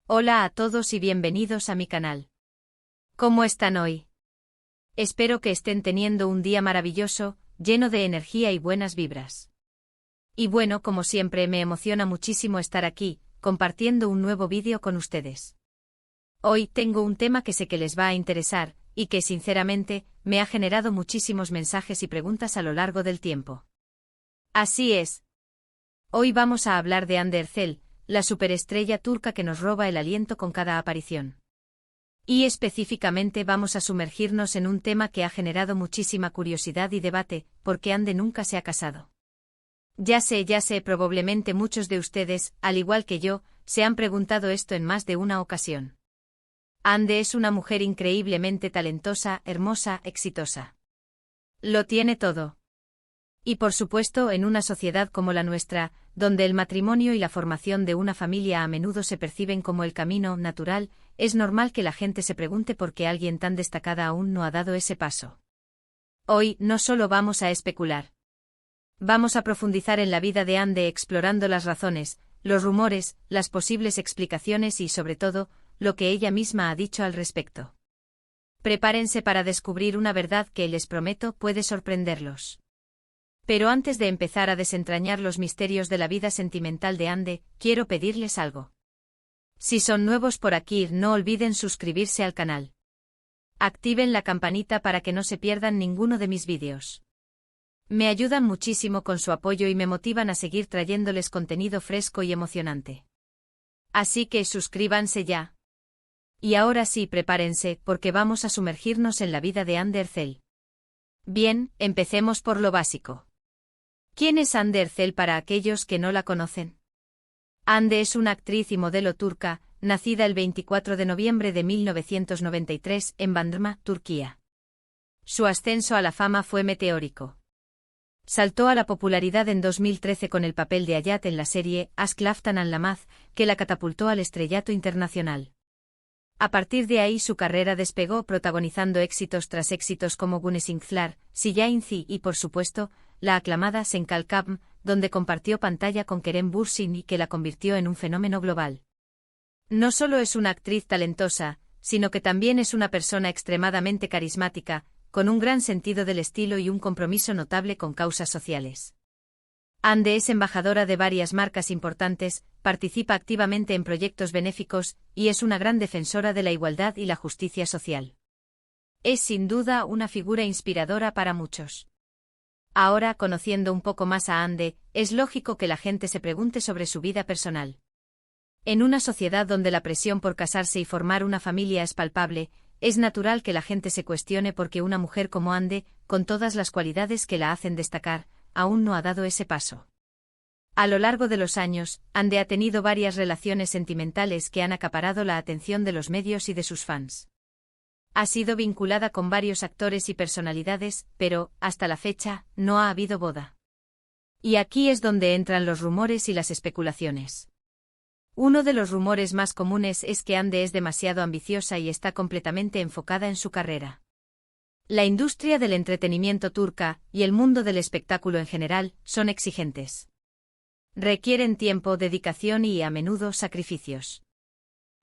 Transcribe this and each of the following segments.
Hola a todos y bienvenidos a mi canal. ¿Cómo están hoy? Espero que estén teniendo un día maravilloso, lleno de energía y buenas vibras. Y bueno, como siempre me emociona muchísimo estar aquí, compartiendo un nuevo vídeo con ustedes. Hoy tengo un tema que sé que les va a interesar, y que sinceramente, me ha generado muchísimos mensajes y preguntas a lo largo del tiempo. Así es. Hoy vamos a hablar de Hande Erçel, la superestrella turca que nos roba el aliento con cada aparición. Y específicamente vamos a sumergirnos en un tema que ha generado muchísima curiosidad y debate, porque Hande nunca se ha casado. Ya sé, probablemente muchos de ustedes, al igual que yo, se han preguntado esto en más de una ocasión. Hande es una mujer increíblemente talentosa, hermosa, exitosa. Lo tiene todo. Y por supuesto, en una sociedad como la nuestra, donde el matrimonio y la formación de una familia a menudo se perciben como el camino natural, es normal que la gente se pregunte por qué alguien tan destacada aún no ha dado ese paso. Hoy no solo vamos a especular. Vamos a profundizar en la vida de Hande explorando las razones, los rumores, las posibles explicaciones y, sobre todo, lo que ella misma ha dicho al respecto. Prepárense para descubrir una verdad que, les prometo, puede sorprenderlos. Pero antes de empezar a desentrañar los misterios de la vida sentimental de Hande, quiero pedirles algo. Si son nuevos por aquí, no olviden suscribirse al canal. Activen la campanita para que no se pierdan ninguno de mis vídeos. Me ayudan muchísimo con su apoyo y me motivan a seguir trayéndoles contenido fresco y emocionante. Así que suscríbanse ya. Y ahora sí, prepárense, porque vamos a sumergirnos en la vida de Hande Erçel. Bien, empecemos por lo básico. ¿Quién es Hande Erçel para aquellos que no la conocen? Hande es una actriz y modelo turca, nacida el 24 de noviembre de 1993 en Bandırma, Turquía. Su ascenso a la fama fue meteórico. Saltó a la popularidad en 2013 con el papel de Hayat en la serie Aşk Laftan Anlamaz, que la catapultó al estrellato internacional. A partir de ahí su carrera despegó protagonizando éxitos tras éxitos como Güneşinkler, Siyahinci y por supuesto, la aclamada Sen Kalkam, donde compartió pantalla con Kerem Bürsin y que la convirtió en un fenómeno global. No solo es una actriz talentosa, sino que también es una persona extremadamente carismática, con un gran sentido del estilo y un compromiso notable con causas sociales. Hande es embajadora de varias marcas importantes, participa activamente en proyectos benéficos y es una gran defensora de la igualdad y la justicia social. Es sin duda una figura inspiradora para muchos. Ahora, conociendo un poco más a Hande, es lógico que la gente se pregunte sobre su vida personal. En una sociedad donde la presión por casarse y formar una familia es palpable, es natural que la gente se cuestione por qué una mujer como Hande, con todas las cualidades que la hacen destacar, aún no ha dado ese paso. A lo largo de los años, Hande ha tenido varias relaciones sentimentales que han acaparado la atención de los medios y de sus fans. Ha sido vinculada con varios actores y personalidades, pero, hasta la fecha, no ha habido boda. Y aquí es donde entran los rumores y las especulaciones. Uno de los rumores más comunes es que Hande es demasiado ambiciosa y está completamente enfocada en su carrera. La industria del entretenimiento turca, y el mundo del espectáculo en general, son exigentes. Requieren tiempo, dedicación y, a menudo, sacrificios.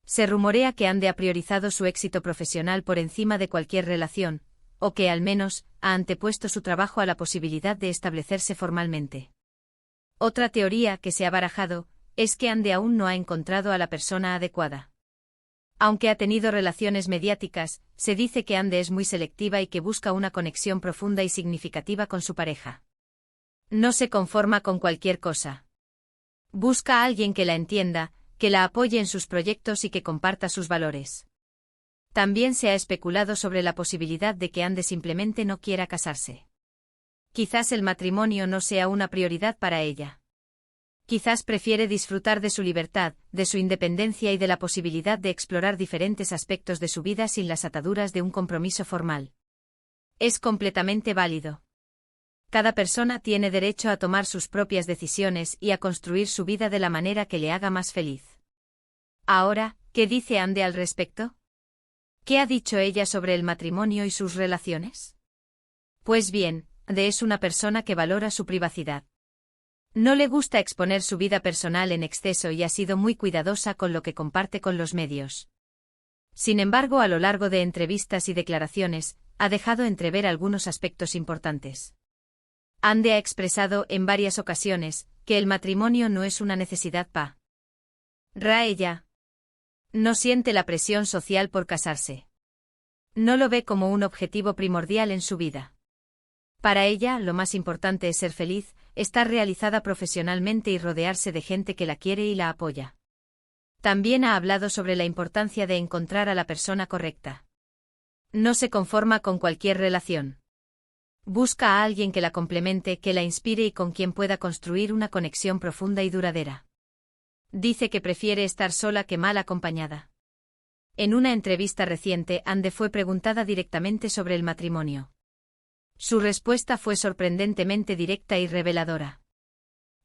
Se rumorea que Hande ha priorizado su éxito profesional por encima de cualquier relación, o que, al menos, ha antepuesto su trabajo a la posibilidad de establecerse formalmente. Otra teoría que se ha barajado es que Hande aún no ha encontrado a la persona adecuada. Aunque ha tenido relaciones mediáticas, se dice que Hande es muy selectiva y que busca una conexión profunda y significativa con su pareja. No se conforma con cualquier cosa. Busca a alguien que la entienda, que la apoye en sus proyectos y que comparta sus valores. También se ha especulado sobre la posibilidad de que Hande simplemente no quiera casarse. Quizás el matrimonio no sea una prioridad para ella. Quizás prefiere disfrutar de su libertad, de su independencia y de la posibilidad de explorar diferentes aspectos de su vida sin las ataduras de un compromiso formal. Es completamente válido. Cada persona tiene derecho a tomar sus propias decisiones y a construir su vida de la manera que le haga más feliz. Ahora, ¿qué dice Hande al respecto? ¿Qué ha dicho ella sobre el matrimonio y sus relaciones? Pues bien, Hande es una persona que valora su privacidad. No le gusta exponer su vida personal en exceso y ha sido muy cuidadosa con lo que comparte con los medios. Sin embargo, a lo largo de entrevistas y declaraciones, ha dejado entrever algunos aspectos importantes. Ande ha expresado en varias ocasiones que el matrimonio no es una necesidad para ella. No siente la presión social por casarse. No lo ve como un objetivo primordial en su vida. Para ella, lo más importante es ser feliz, estar realizada profesionalmente y rodearse de gente que la quiere y la apoya. También ha hablado sobre la importancia de encontrar a la persona correcta. No se conforma con cualquier relación. Busca a alguien que la complemente, que la inspire y con quien pueda construir una conexión profunda y duradera. Dice que prefiere estar sola que mal acompañada. En una entrevista reciente, Ande fue preguntada directamente sobre el matrimonio. Su respuesta fue sorprendentemente directa y reveladora.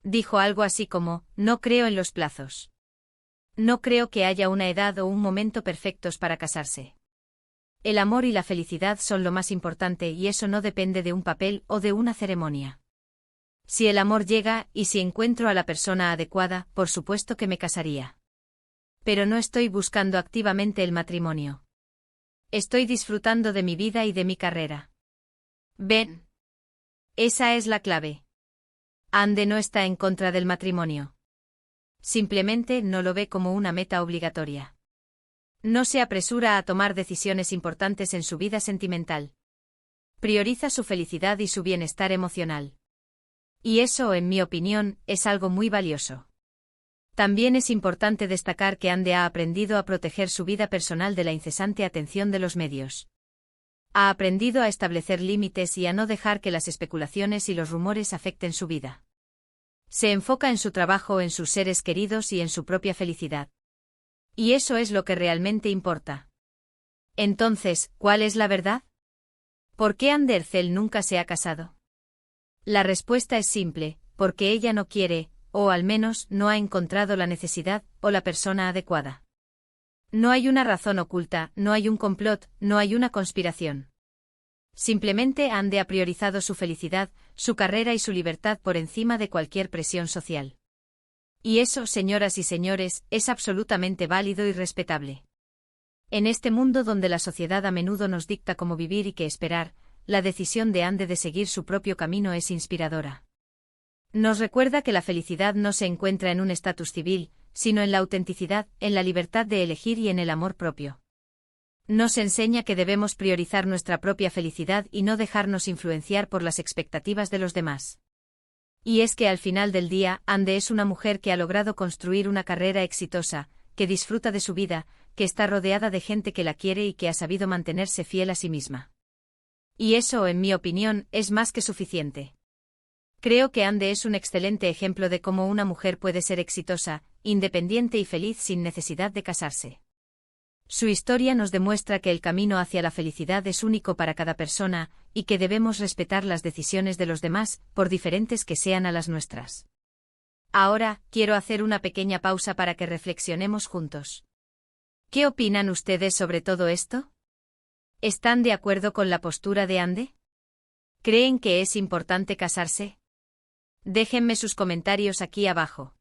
Dijo algo así como: no creo en los plazos. No creo que haya una edad o un momento perfectos para casarse. El amor y la felicidad son lo más importante y eso no depende de un papel o de una ceremonia. Si el amor llega y si encuentro a la persona adecuada, por supuesto que me casaría. Pero no estoy buscando activamente el matrimonio. Estoy disfrutando de mi vida y de mi carrera. Ven. Esa es la clave. Ande no está en contra del matrimonio. Simplemente no lo ve como una meta obligatoria. No se apresura a tomar decisiones importantes en su vida sentimental. Prioriza su felicidad y su bienestar emocional. Y eso, en mi opinión, es algo muy valioso. También es importante destacar que Ande ha aprendido a proteger su vida personal de la incesante atención de los medios. Ha aprendido a establecer límites y a no dejar que las especulaciones y los rumores afecten su vida. Se enfoca en su trabajo, en sus seres queridos y en su propia felicidad. Y eso es lo que realmente importa. Entonces, ¿cuál es la verdad? ¿Por qué Ande Ercel nunca se ha casado? La respuesta es simple: porque ella no quiere, o al menos no ha encontrado la necesidad o la persona adecuada. No hay una razón oculta, no hay un complot, no hay una conspiración. Simplemente Ande ha priorizado su felicidad, su carrera y su libertad por encima de cualquier presión social. Y eso, señoras y señores, es absolutamente válido y respetable. En este mundo donde la sociedad a menudo nos dicta cómo vivir y qué esperar, la decisión de Ande de seguir su propio camino es inspiradora. Nos recuerda que la felicidad no se encuentra en un estatus civil, sino en la autenticidad, en la libertad de elegir y en el amor propio. Nos enseña que debemos priorizar nuestra propia felicidad y no dejarnos influenciar por las expectativas de los demás. Y es que al final del día, Ande es una mujer que ha logrado construir una carrera exitosa, que disfruta de su vida, que está rodeada de gente que la quiere y que ha sabido mantenerse fiel a sí misma. Y eso, en mi opinión, es más que suficiente. Creo que Ande es un excelente ejemplo de cómo una mujer puede ser exitosa, independiente y feliz sin necesidad de casarse. Su historia nos demuestra que el camino hacia la felicidad es único para cada persona, y que debemos respetar las decisiones de los demás, por diferentes que sean a las nuestras. Ahora, quiero hacer una pequeña pausa para que reflexionemos juntos. ¿Qué opinan ustedes sobre todo esto? ¿Están de acuerdo con la postura de Ande? ¿Creen que es importante casarse? Déjenme sus comentarios aquí abajo.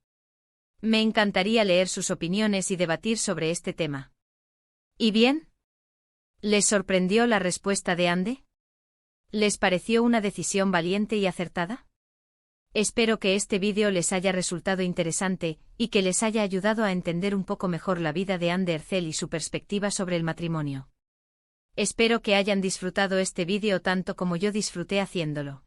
Me encantaría leer sus opiniones y debatir sobre este tema. ¿Y bien? ¿Les sorprendió la respuesta de Ande? ¿Les pareció una decisión valiente y acertada? Espero que este vídeo les haya resultado interesante y que les haya ayudado a entender un poco mejor la vida de Ande Ercel y su perspectiva sobre el matrimonio. Espero que hayan disfrutado este vídeo tanto como yo disfruté haciéndolo.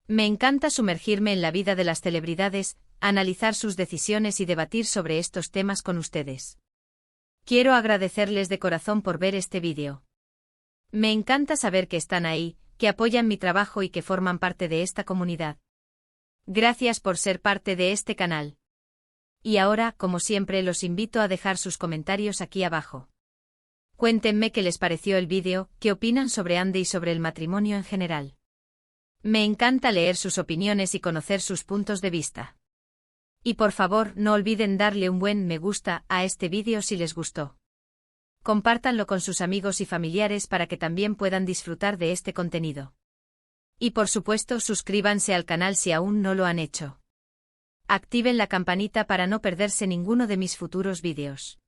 Me encanta sumergirme en la vida de las celebridades, analizar sus decisiones y debatir sobre estos temas con ustedes. Quiero agradecerles de corazón por ver este vídeo. Me encanta saber que están ahí, que apoyan mi trabajo y que forman parte de esta comunidad. Gracias por ser parte de este canal. Y ahora, como siempre, los invito a dejar sus comentarios aquí abajo. Cuéntenme qué les pareció el vídeo, qué opinan sobre Ande y sobre el matrimonio en general. Me encanta leer sus opiniones y conocer sus puntos de vista. Y por favor, no olviden darle un buen me gusta a este vídeo si les gustó. Compártanlo con sus amigos y familiares para que también puedan disfrutar de este contenido. Y por supuesto, suscríbanse al canal si aún no lo han hecho. Activen la campanita para no perderse ninguno de mis futuros vídeos.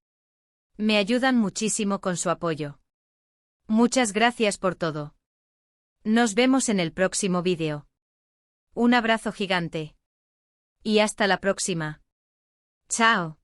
Me ayudan muchísimo con su apoyo. Muchas gracias por todo. Nos vemos en el próximo vídeo. Un abrazo gigante. Y hasta la próxima. Chao.